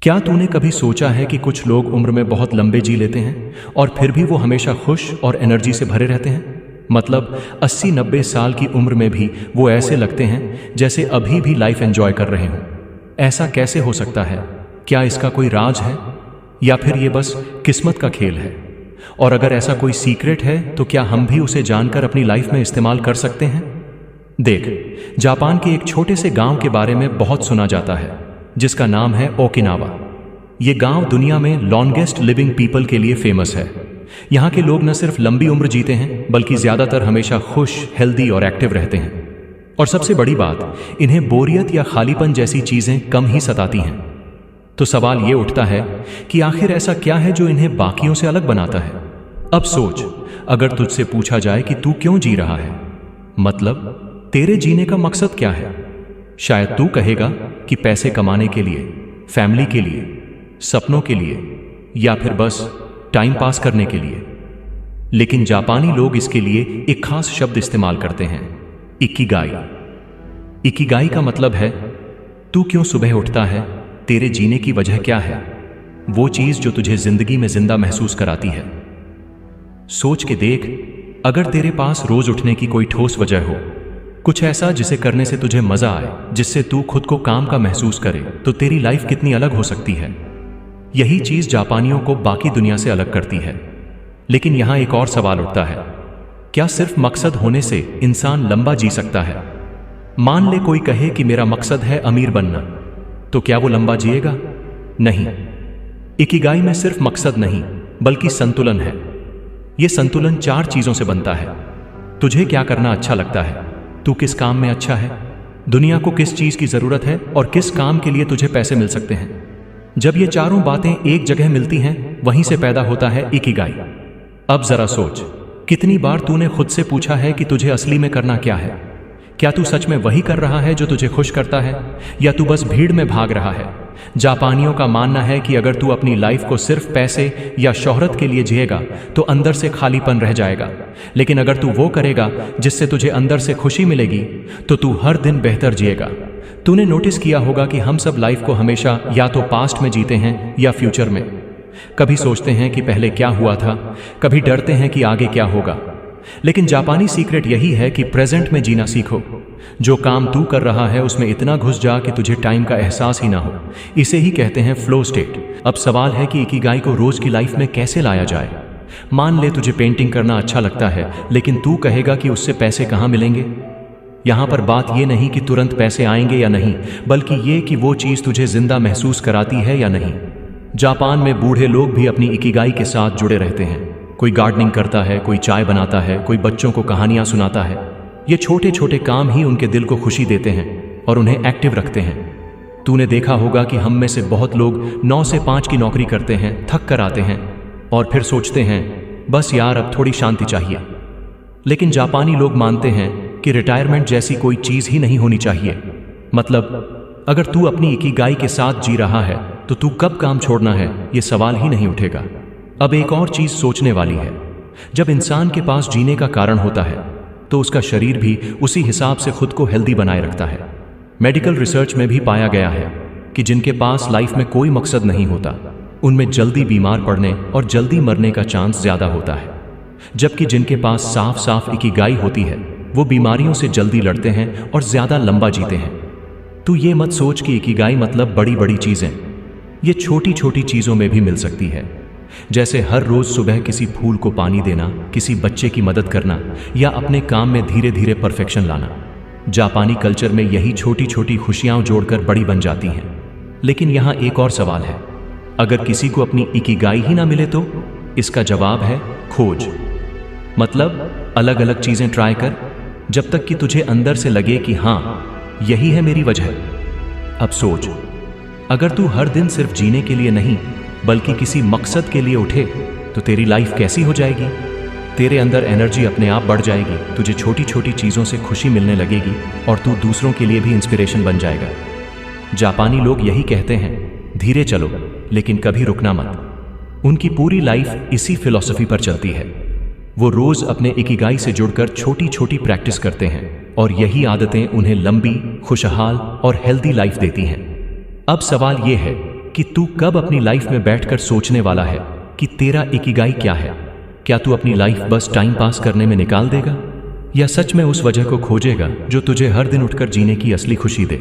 क्या तूने कभी सोचा है कि कुछ लोग उम्र में बहुत लंबे जी लेते हैं और फिर भी वो हमेशा खुश और एनर्जी से भरे रहते हैं? मतलब 80-90 साल की उम्र में भी वो ऐसे लगते हैं जैसे अभी भी लाइफ एंजॉय कर रहे हों। ऐसा कैसे हो सकता है? क्या इसका कोई राज है या फिर ये बस किस्मत का खेल है? और अगर ऐसा कोई सीक्रेट है तो क्या हम भी उसे जानकर अपनी लाइफ में इस्तेमाल कर सकते हैं? देख, जापान के एक छोटे से गांव के बारे में बहुत सुना जाता है जिसका नाम है ओकिनावा। ये गांव दुनिया में लॉन्गेस्ट लिविंग पीपल के लिए फेमस है। यहाँ के लोग न सिर्फ लंबी उम्र जीते हैं बल्कि ज्यादातर हमेशा खुश, हेल्दी और एक्टिव रहते हैं। और सबसे बड़ी बात, इन्हें बोरियत या खालीपन जैसी चीजें कम ही सताती हैं। तो सवाल ये उठता है कि आखिर ऐसा क्या है जो इन्हें बाकियों से अलग बनाता है? अब सोच, अगर तुझसे पूछा जाए कि तू क्यों जी रहा है, मतलब तेरे जीने का मकसद क्या है? शायद तू कहेगा कि पैसे कमाने के लिए, फैमिली के लिए, सपनों के लिए या फिर बस टाइम पास करने के लिए। लेकिन जापानी लोग इसके लिए एक खास शब्द इस्तेमाल करते हैं, इकिगाई। इकिगाई का मतलब है तू क्यों सुबह उठता है, तेरे जीने की वजह क्या है, वो चीज जो तुझे जिंदगी में जिंदा महसूस कराती है। सोच के देख, अगर तेरे पास रोज उठने की कोई ठोस वजह हो, कुछ ऐसा जिसे करने से तुझे मजा आए, जिससे तू खुद को काम का महसूस करे, तो तेरी लाइफ कितनी अलग हो सकती है। यही चीज जापानियों को बाकी दुनिया से अलग करती है। लेकिन यहां एक और सवाल उठता है, क्या सिर्फ मकसद होने से इंसान लंबा जी सकता है? मान ले कोई कहे कि मेरा मकसद है अमीर बनना, तो क्या वो लंबा जिएगा? नहीं। इकिगाई में सिर्फ मकसद नहीं बल्कि संतुलन है। यह संतुलन 4 चीजों से बनता है। तुझे क्या करना अच्छा लगता है, तू किस काम में अच्छा है, दुनिया को किस चीज की जरूरत है और किस काम के लिए तुझे पैसे मिल सकते हैं। जब ये चारों बातें एक जगह मिलती हैं, वहीं से पैदा होता है इकिगाई। अब जरा सोच, कितनी बार तूने खुद से पूछा है कि तुझे असली में करना क्या है? क्या तू सच में वही कर रहा है जो तुझे खुश करता है, या तू बस भीड़ में भाग रहा है? जापानियों का मानना है कि अगर तू अपनी लाइफ को सिर्फ पैसे या शोहरत के लिए जिएगा तो अंदर से खालीपन रह जाएगा। लेकिन अगर तू वो करेगा जिससे तुझे अंदर से खुशी मिलेगी, तो तू हर दिन बेहतर जिएगा। तूने नोटिस किया होगा कि हम सब लाइफ को हमेशा या तो पास्ट में जीते हैं या फ्यूचर में। कभी सोचते हैं कि पहले क्या हुआ था, कभी डरते हैं कि आगे क्या होगा। लेकिन जापानी सीक्रेट यही है कि प्रेजेंट में जीना सीखो। जो काम तू कर रहा है उसमें इतना घुस जा कि तुझे टाइम का एहसास ही ना हो। इसे ही कहते हैं फ्लो स्टेट। अब सवाल है कि इकिगाई को रोज की लाइफ में कैसे लाया जाए। मान ले तुझे पेंटिंग करना अच्छा लगता है, लेकिन तू कहेगा कि उससे पैसे कहाँ मिलेंगे। यहां पर बात यह नहीं कि तुरंत पैसे आएंगे या नहीं, बल्कि ये कि वो चीज तुझे जिंदा महसूस कराती है या नहीं। जापान में बूढ़े लोग भी अपनी इकिगाई के साथ जुड़े रहते हैं। कोई गार्डनिंग करता है, कोई चाय बनाता है, कोई बच्चों को कहानियां सुनाता है। ये छोटे छोटे काम ही उनके दिल को खुशी देते हैं और उन्हें एक्टिव रखते हैं। तूने देखा होगा कि हम में से बहुत लोग 9 से 5 की नौकरी करते हैं, थक कर आते हैं और फिर सोचते हैं बस यार अब थोड़ी शांति चाहिए। लेकिन जापानी लोग मानते हैं कि रिटायरमेंट जैसी कोई चीज ही नहीं होनी चाहिए। मतलब अगर तू अपनी इकिगाई के साथ जी रहा है तो तू कब काम छोड़ना है, ये सवाल ही नहीं उठेगा। अब एक और चीज सोचने वाली है, जब इंसान के पास जीने का कारण होता है तो उसका शरीर भी उसी हिसाब से खुद को हेल्दी बनाए रखता है। मेडिकल रिसर्च में भी पाया गया है कि जिनके पास लाइफ में कोई मकसद नहीं होता, उनमें जल्दी बीमार पड़ने और जल्दी मरने का चांस ज्यादा होता है। जबकि जिनके पास साफ साफ इकिगाई होती है, वो बीमारियों से जल्दी लड़ते हैं और ज्यादा लंबा जीते हैं। तू ये मत सोच कि इकिगाई मतलब बड़ी बड़ी चीजें। ये छोटी छोटी चीजों में भी मिल सकती है, जैसे हर रोज सुबह किसी फूल को पानी देना, किसी बच्चे की मदद करना या अपने काम में धीरे धीरे परफेक्शन लाना। जापानी कल्चर में यही छोटी छोटी खुशियां जोड़कर बड़ी बन जाती हैं। लेकिन यहाँ एक और सवाल है, अगर किसी को अपनी इकिगाई ही ना मिले तो? इसका जवाब है खोज। मतलब अलग अलग चीजें ट्राई कर, जब तक कि तुझे अंदर से लगे कि हाँ यही है मेरी वजह। अब सोच, अगर तू हर दिन सिर्फ जीने के लिए नहीं बल्कि किसी मकसद के लिए उठे तो तेरी लाइफ कैसी हो जाएगी। तेरे अंदर एनर्जी अपने आप बढ़ जाएगी, तुझे छोटी छोटी चीज़ों से खुशी मिलने लगेगी और तू दूसरों के लिए भी इंस्पिरेशन बन जाएगा। जापानी लोग यही कहते हैं, धीरे चलो लेकिन कभी रुकना मत। उनकी पूरी लाइफ इसी फिलॉसफी पर चलती है। वो रोज अपने इकिगाई से जुड़कर छोटी छोटी प्रैक्टिस करते हैं और यही आदतें उन्हें लंबी, खुशहाल और हेल्दी लाइफ देती हैं। अब सवाल ये है कि तू कब अपनी लाइफ में बैठकर सोचने वाला है कि तेरा इकिगाई क्या है। क्या तू अपनी लाइफ बस टाइम पास करने में निकाल देगा, या सच में उस वजह को खोजेगा जो तुझे हर दिन उठकर जीने की असली खुशी दे।